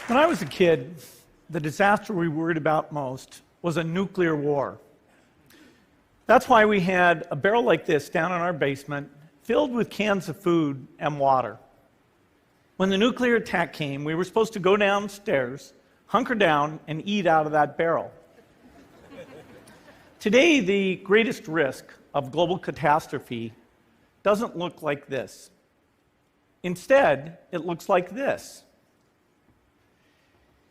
When I was a kid, the disaster we worried about most was a nuclear war. That's why we had a barrel like this down in our basement, filled with cans of food and water. When the nuclear attack came, we were supposed to go downstairs, hunker down, and eat out of that barrel. Today, the greatest risk of global catastrophe doesn't look like this. Instead, it looks like this.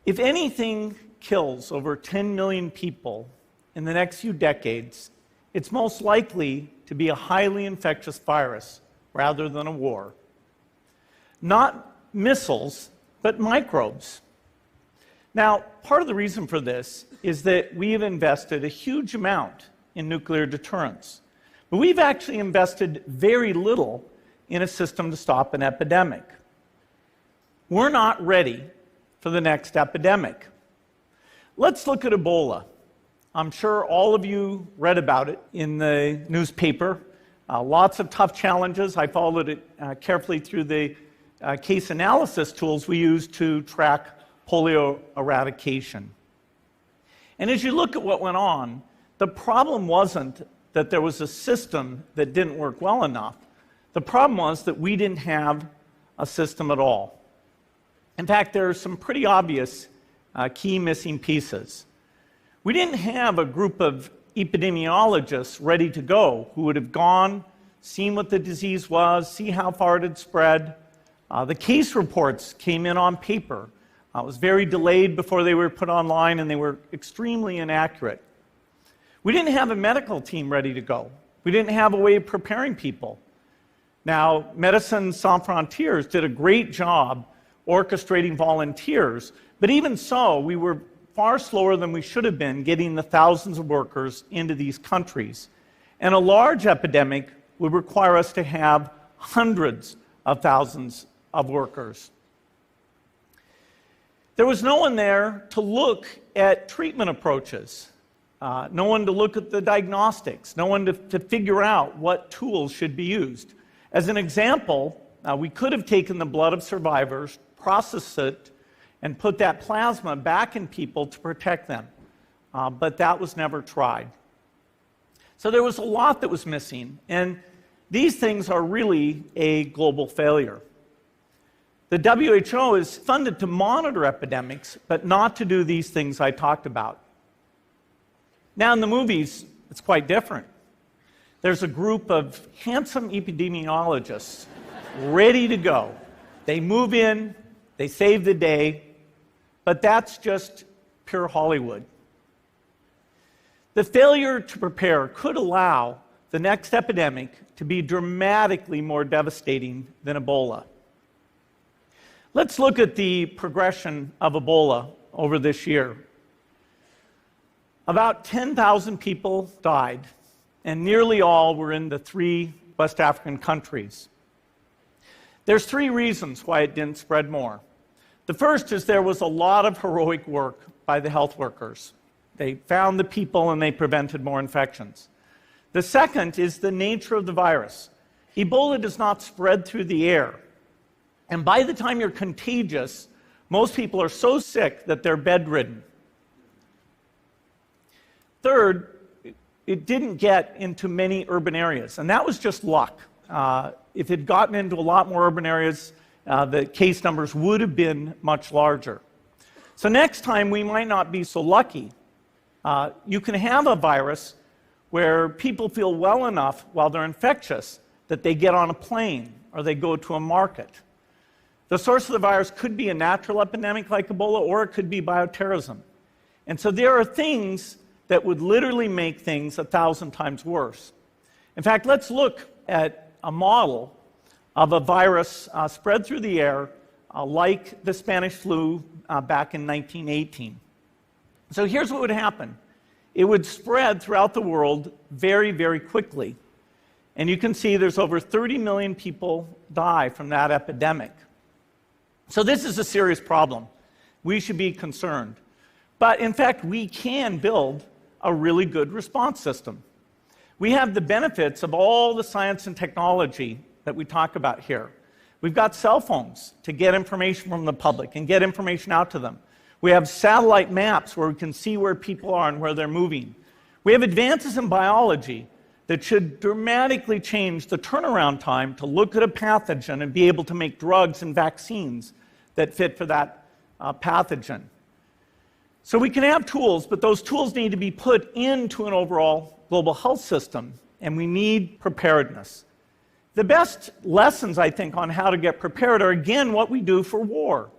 If anything kills over 10 million people in the next few decades, it's most likely to be a highly infectious virus rather than a war. Not missiles, but microbes. Now, part of the reason for this is that we have invested a huge amount in nuclear deterrence, but we've actually invested very little in a system to stop an epidemic. We're not ready for the next epidemic. Let's look at Ebola. I'm sure all of you read about it in the newspaper. Lots of tough challenges. I followed it carefully through the case analysis tools we use to track polio eradication. And as you look at what went on, the problem wasn't that there was a system that didn't work well enough. The problem was that we didn't have a system at all. In fact, there are some pretty obvious key missing pieces. We didn't have a group of epidemiologists ready to go who would have gone, seen what the disease was, see how far it had spread. The case reports came in on paper. It was very delayed before they were put online, and they were extremely inaccurate. We didn't have a medical team ready to go. We didn't have a way of preparing people. Now, Médecins Sans Frontières did a great job orchestrating volunteers, but even so, we were far slower than we should have been getting the thousands of workers into these countries. And a large epidemic would require us to have hundreds of thousands of workers. There was no one there to look at treatment approaches, no one to look at the diagnostics, no one to figure out what tools should be used. As an example, we could have taken the blood of survivors, processed it, and put that plasma back in people to protect them. But that was never tried. So there was a lot that was missing, and these things are really a global failure. The WHO is funded to monitor epidemics, but not to do these things I talked about. Now in the movies, it's quite different. There's a group of handsome epidemiologists ready to go. They move in, they save the day, but that's just pure Hollywood. The failure to prepare could allow the next epidemic to be dramatically more devastating than Ebola. Let's look at the progression of Ebola over this year. About 10,000 people died, and nearly all were in the 3 West African countries. There's 3 reasons why it didn't spread more. The first is there was a lot of heroic work by the health workers. They found the people and they prevented more infections. The second is the nature of the virus. Ebola does not spread through the air. And by the time you're contagious, most people are so sick that they're bedridden. Third, it didn't get into many urban areas, and that was just luck. If it had gotten into a lot more urban areas, the case numbers would have been much larger. So next time, we might not be so lucky. You can have a virus where people feel well enough while they're infectious that they get on a plane or they go to a market. The source of the virus could be a natural epidemic like Ebola, or it could be bioterrorism. And so there are things that would literally make things 1,000 times worse. In fact, let's look at a model of a virus spread through the air like the Spanish flu back in 1918. So here's what would happen. It would spread throughout the world very, very quickly. And you can see there's over 30 million people die from that epidemic. So this is a serious problem. We should be concerned. But in fact, we can build a really good response system. We have the benefits of all the science and technology that we talk about here. We've got cell phones to get information from the public and get information out to them. We have satellite maps where we can see where people are and where they're moving. We have advances in biology that should dramatically change the turnaround time to look at a pathogen and be able to make drugs and vaccines that fit for that pathogen. So we can have tools, but those tools need to be put into an overall global health system, and we need preparedness. The best lessons, I think, on how to get prepared are, again, what we do for war.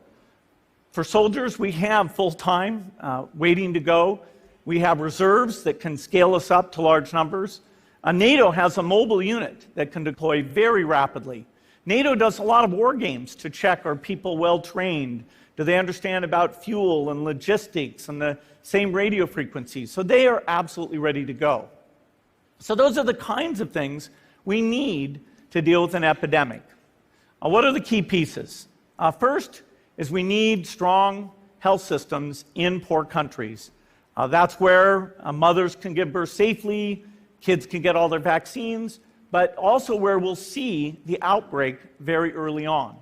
For soldiers, we have full-time waiting to go. We have reserves that can scale us up to large numbers. NATO has a mobile unit that can deploy very rapidly. NATO does a lot of war games to check, are people well-trained? Do they understand about fuel and logistics and the same radio frequencies? So they are absolutely ready to go. So those are the kinds of things we need to deal with an epidemic. What are the key pieces? First is we need strong health systems in poor countries. That's where mothers can give birth safely, kids can get all their vaccines, but also where we'll see the outbreak very early on.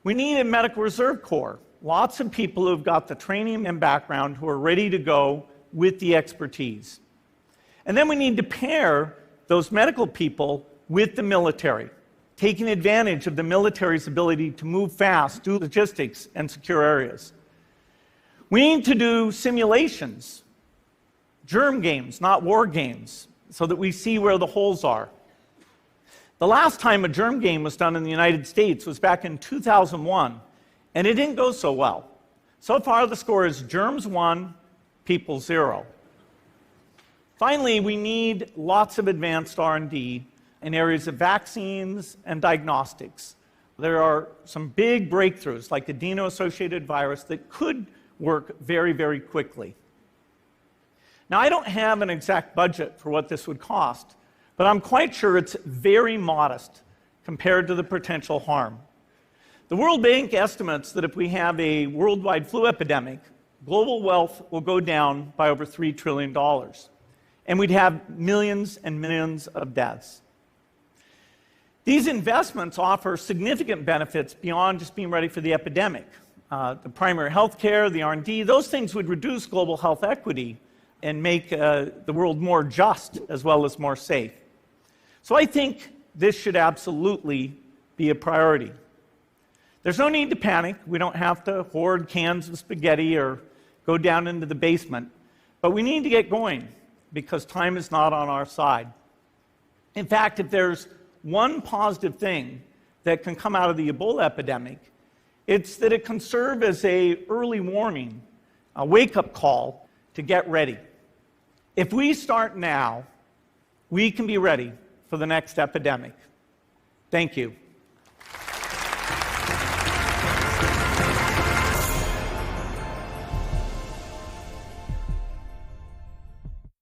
We need a medical reserve corps, lots of people who've got the training and background who are ready to go with the expertise. And then we need to pair those medical people with the military, taking advantage of the military's ability to move fast, do logistics, and secure areas. We need to do simulations, germ games, not war games, so that we see where the holes are. The last time a germ game was done in the United States was back in 2001, and it didn't go so well. So far, the score is germs 1, people 0. Finally, we need lots of advanced R&D in areas of vaccines and diagnostics. There are some big breakthroughs, like adeno-associated virus, that could work very, very quickly. Now, I don't have an exact budget for what this would cost, but I'm quite sure it's very modest compared to the potential harm. The World Bank estimates that if we have a worldwide flu epidemic, global wealth will go down by over $3 trillion, and we'd have millions and millions of deaths. These investments offer significant benefits beyond just being ready for the epidemic. The primary health care, the R&D, those things would reduce global health equity and make the world more just as well as more safe. So I think this should absolutely be a priority. There's no need to panic. We don't have to hoard cans of spaghetti or go down into the basement. But we need to get going because time is not on our side. In fact, if there's one positive thing that can come out of the Ebola epidemic, it's that it can serve as an early warning, a wake-up call to get ready. If we start now, we can be ready for the next epidemic. Thank you.